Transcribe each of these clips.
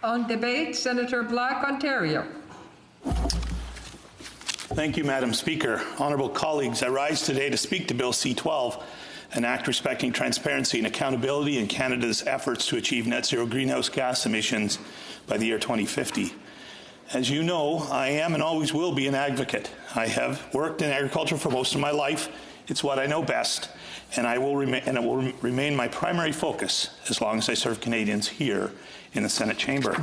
On debate, Senator Black, Ontario. Thank you, Madam Speaker. Honourable colleagues, I rise today to speak to Bill C-12, an act respecting transparency and accountability in Canada's efforts to achieve net zero greenhouse gas emissions by the year 2050. As you know, I am and always will be an advocate. I have worked in agriculture for most of my life. It's what I know best, and it will remain my primary focus as long as I serve Canadians here in the Senate chamber.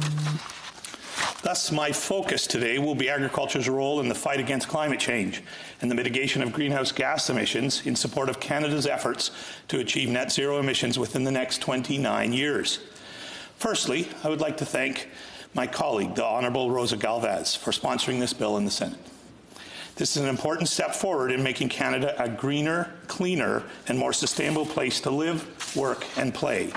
Thus, my focus today will be agriculture's role in the fight against climate change and the mitigation of greenhouse gas emissions in support of Canada's efforts to achieve net zero emissions within the next 29 years. Firstly, I would like to thank my colleague, the Honourable Rosa Galvez, for sponsoring this bill in the Senate. This is an important step forward in making Canada a greener, cleaner, and more sustainable place to live, work, and play.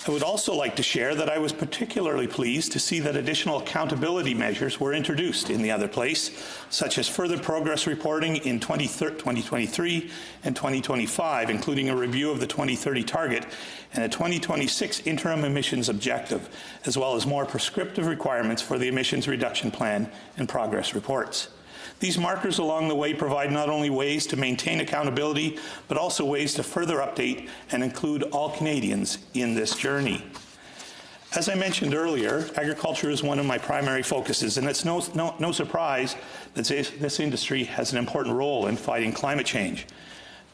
I would also like to share that I was particularly pleased to see that additional accountability measures were introduced in the other place, such as further progress reporting in 2023 and 2025, including a review of the 2030 target and a 2026 interim emissions objective, as well as more prescriptive requirements for the emissions reduction plan and progress reports. These markers along the way provide not only ways to maintain accountability, but also ways to further update and include all Canadians in this journey. As I mentioned earlier, agriculture is one of my primary focuses, and it's no surprise that this industry has an important role in fighting climate change.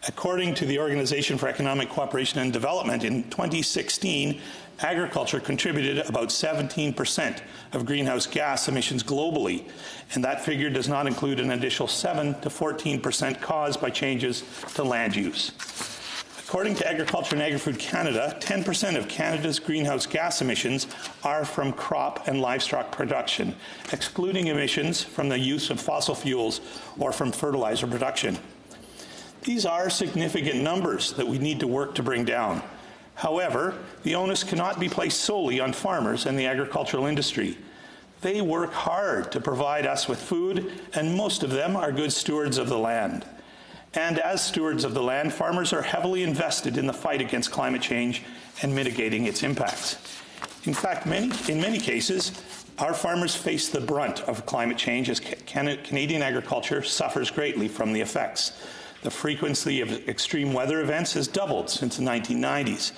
According to the Organization for Economic Cooperation and Development, in 2016, agriculture contributed about 17% of greenhouse gas emissions globally, and that figure does not include an additional 7 to 14% caused by changes to land use. According to Agriculture and Agri-Food Canada, 10% of Canada's greenhouse gas emissions are from crop and livestock production, excluding emissions from the use of fossil fuels or from fertilizer production. These are significant numbers that we need to work to bring down. However, the onus cannot be placed solely on farmers and the agricultural industry. They work hard to provide us with food, and most of them are good stewards of the land. And as stewards of the land, farmers are heavily invested in the fight against climate change and mitigating its impacts. In fact, in many cases, our farmers face the brunt of climate change as Canadian agriculture suffers greatly from the effects. The frequency of extreme weather events has doubled since the 1990s.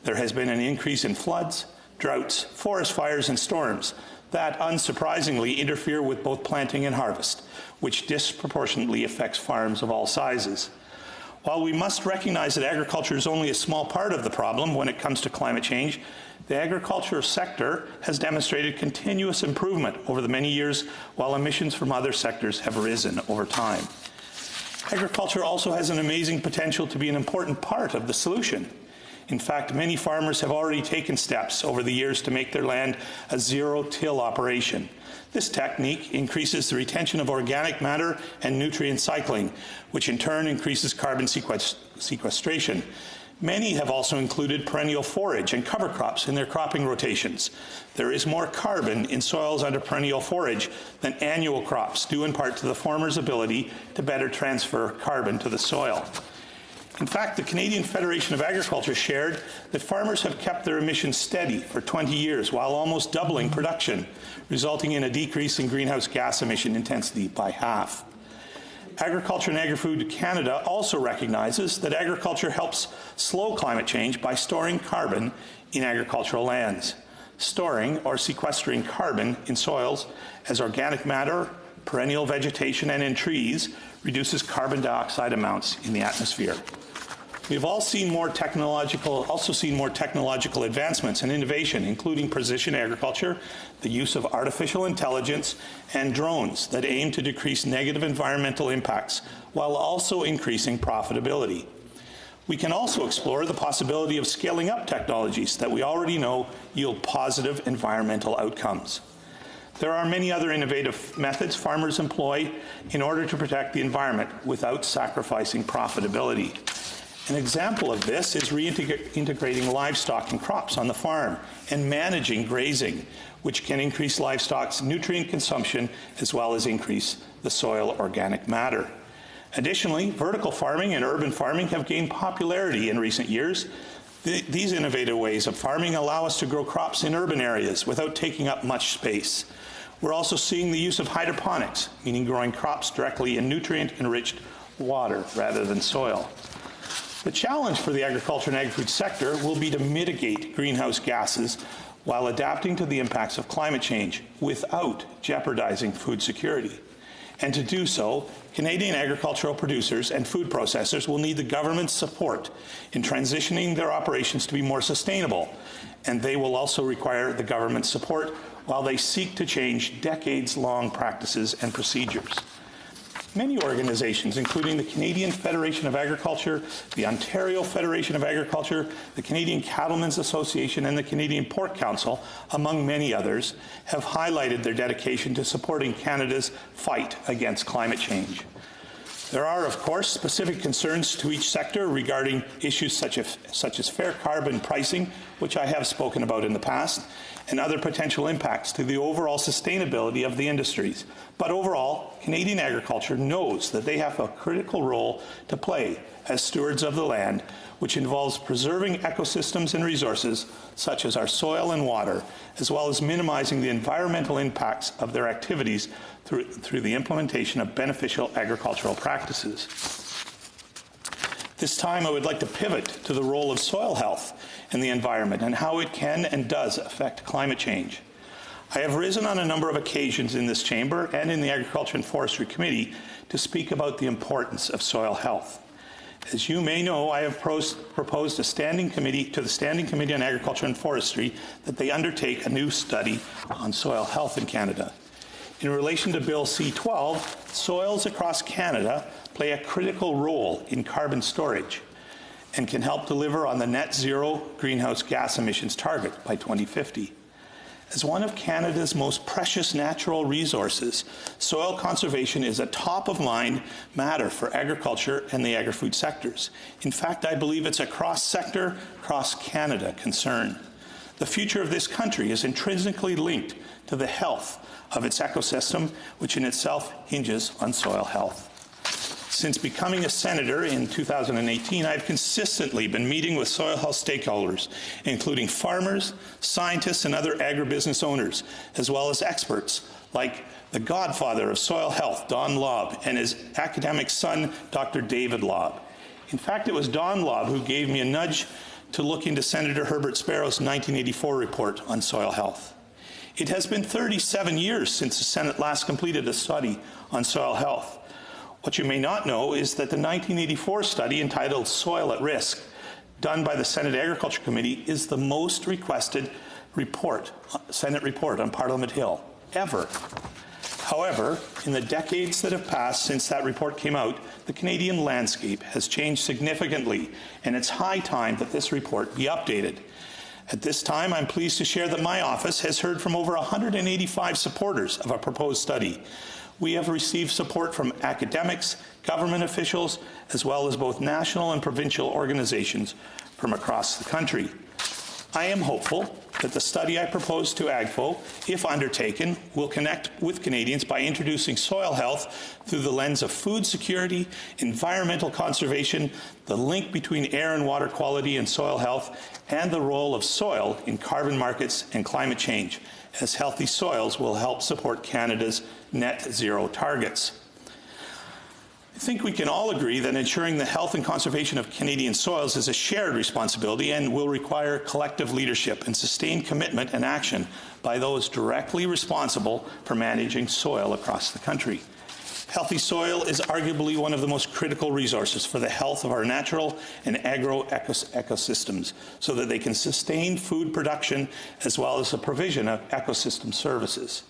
There has been an increase in floods, droughts, forest fires, and storms that, unsurprisingly, interfere with both planting and harvest, which disproportionately affects farms of all sizes. While we must recognize that agriculture is only a small part of the problem when it comes to climate change, the agriculture sector has demonstrated continuous improvement over the many years, while emissions from other sectors have risen over time. Agriculture also has an amazing potential to be an important part of the solution. In fact, many farmers have already taken steps over the years to make their land a zero-till operation. This technique increases the retention of organic matter and nutrient cycling, which in turn increases carbon sequestration. Many have also included perennial forage and cover crops in their cropping rotations. There is more carbon in soils under perennial forage than annual crops, due in part to the farmer's ability to better transfer carbon to the soil. In fact, the Canadian Federation of Agriculture shared that farmers have kept their emissions steady for 20 years while almost doubling production, resulting in a decrease in greenhouse gas emission intensity by half. Agriculture and Agri-Food Canada also recognizes that agriculture helps slow climate change by storing carbon in agricultural lands. Storing or sequestering carbon in soils as organic matter, perennial vegetation, and in trees reduces carbon dioxide amounts in the atmosphere. We've also seen more technological advancements and innovation, including precision agriculture, the use of artificial intelligence, and drones that aim to decrease negative environmental impacts while also increasing profitability. We can also explore the possibility of scaling up technologies that we already know yield positive environmental outcomes. There are many other innovative methods farmers employ in order to protect the environment without sacrificing profitability. An example of this is reintegrating livestock and crops on the farm and managing grazing, which can increase livestock's nutrient consumption as well as increase the soil organic matter. Additionally, vertical farming and urban farming have gained popularity in recent years. These innovative ways of farming allow us to grow crops in urban areas without taking up much space. We're also seeing the use of hydroponics, meaning growing crops directly in nutrient-enriched water rather than soil. The challenge for the agriculture and agri-food sector will be to mitigate greenhouse gases while adapting to the impacts of climate change without jeopardizing food security. And to do so, Canadian agricultural producers and food processors will need the government's support in transitioning their operations to be more sustainable, and they will also require the government's support while they seek to change decades-long practices and procedures. Many organizations, including the Canadian Federation of Agriculture, the Ontario Federation of Agriculture, the Canadian Cattlemen's Association, and the Canadian Pork Council, among many others, have highlighted their dedication to supporting Canada's fight against climate change. There are, of course, specific concerns to each sector regarding issues such as fair carbon pricing, which I have spoken about in the past, and other potential impacts to the overall sustainability of the industries. But overall, Canadian agriculture knows that they have a critical role to play as stewards of the land, which involves preserving ecosystems and resources such as our soil and water, as well as minimizing the environmental impacts of their activities through the implementation of beneficial agricultural practices. This time, I would like to pivot to the role of soil health in the environment and how it can and does affect climate change. I have risen on a number of occasions in this chamber and in the Agriculture and Forestry Committee to speak about the importance of soil health. As you may know, I have proposed a standing committee to the Standing Committee on Agriculture and Forestry that they undertake a new study on soil health in Canada. In relation to Bill C-12, soils across Canada play a critical role in carbon storage and can help deliver on the net zero greenhouse gas emissions target by 2050. As one of Canada's most precious natural resources, soil conservation is a top-of-mind matter for agriculture and the agri-food sectors. In fact, I believe it's a cross-sector, cross-Canada concern. The future of this country is intrinsically linked to the health of its ecosystem, which in itself hinges on soil health. Since becoming a senator in 2018, I've consistently been meeting with soil health stakeholders, including farmers, scientists, and other agribusiness owners, as well as experts like the godfather of soil health, Don Lobb, and his academic son, Dr. David Lobb. In fact, it was Don Lobb who gave me a nudge to look into Senator Herbert Sparrow's 1984 report on soil health. It has been 37 years since the Senate last completed a study on soil health. What you may not know is that the 1984 study entitled Soil at Risk, done by the Senate Agriculture Committee, is the most requested Senate report on Parliament Hill ever. However, in the decades that have passed since that report came out, the Canadian landscape has changed significantly, and it's high time that this report be updated. At this time, I'm pleased to share that my office has heard from over 185 supporters of a proposed study. We have received support from academics, government officials, as well as both national and provincial organizations from across the country. I am hopeful that the study I propose to AGFO, if undertaken, will connect with Canadians by introducing soil health through the lens of food security, environmental conservation, the link between air and water quality and soil health, and the role of soil in carbon markets and climate change, as healthy soils will help support Canada's net zero targets. I think we can all agree that ensuring the health and conservation of Canadian soils is a shared responsibility and will require collective leadership and sustained commitment and action by those directly responsible for managing soil across the country. Healthy soil is arguably one of the most critical resources for the health of our natural and ecosystems so that they can sustain food production as well as the provision of ecosystem services.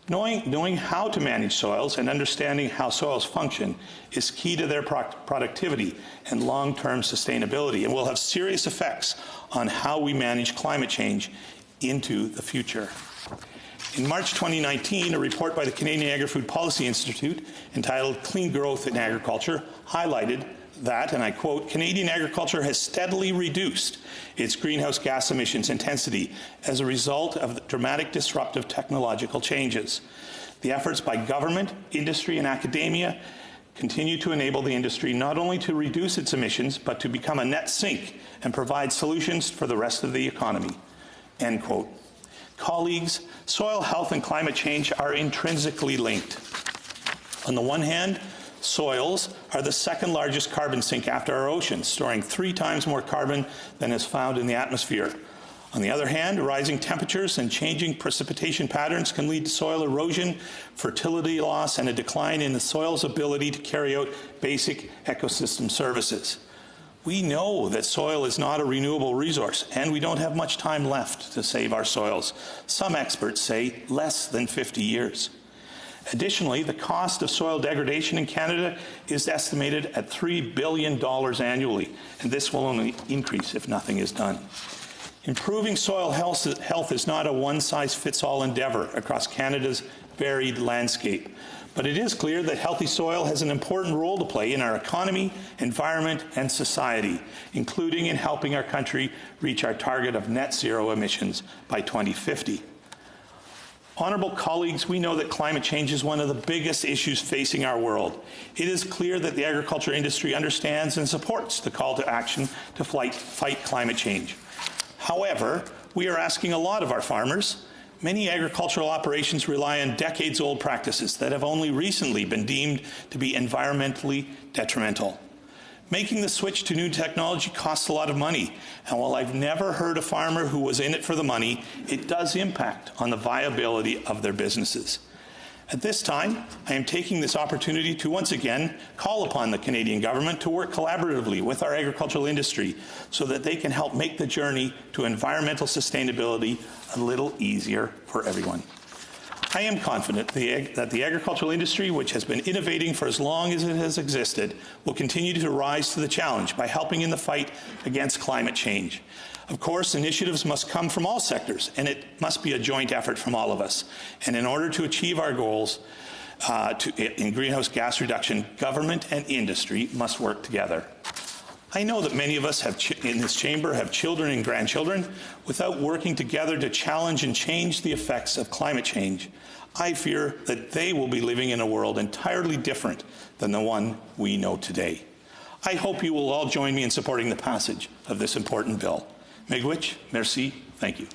Knowing how to manage soils and understanding how soils function is key to their productivity and long-term sustainability and will have serious effects on how we manage climate change into the future. In March 2019, a report by the Canadian Agri-Food Policy Institute entitled Clean Growth in Agriculture highlighted that, and I quote, Canadian agriculture has steadily reduced its greenhouse gas emissions intensity as a result of the dramatic disruptive technological changes. The efforts by government, industry, and academia continue to enable the industry not only to reduce its emissions, but to become a net sink and provide solutions for the rest of the economy." End quote. Colleagues, soil health and climate change are intrinsically linked. On the one hand, soils are the second largest carbon sink after our oceans, storing 3 times more carbon than is found in the atmosphere. On the other hand, rising temperatures and changing precipitation patterns can lead to soil erosion, fertility loss, and a decline in the soil's ability to carry out basic ecosystem services. We know that soil is not a renewable resource, and we don't have much time left to save our soils. Some experts say less than 50 years. Additionally, the cost of soil degradation in Canada is estimated at $3 billion annually, and this will only increase if nothing is done. Improving soil health is not a one-size-fits-all endeavour across Canada's varied landscape, but it is clear that healthy soil has an important role to play in our economy, environment, and society, including in helping our country reach our target of net zero emissions by 2050. Honourable colleagues, we know that climate change is one of the biggest issues facing our world. It is clear that the agriculture industry understands and supports the call to action to fight climate change. However, we are asking a lot of our farmers. Many agricultural operations rely on decades-old practices that have only recently been deemed to be environmentally detrimental. Making the switch to new technology costs a lot of money, and while I've never heard a farmer who was in it for the money, it does impact on the viability of their businesses. At this time, I am taking this opportunity to once again call upon the Canadian government to work collaboratively with our agricultural industry so that they can help make the journey to environmental sustainability a little easier for everyone. I am confident that the agricultural industry, which has been innovating for as long as it has existed, will continue to rise to the challenge by helping in the fight against climate change. Of course, initiatives must come from all sectors, and it must be a joint effort from all of us. And in order to achieve our goals in greenhouse gas reduction, government and industry must work together. I know that many of us in this chamber have children and grandchildren. Without working together to challenge and change the effects of climate change, I fear that they will be living in a world entirely different than the one we know today. I hope you will all join me in supporting the passage of this important bill. Miigwech, merci, thank you.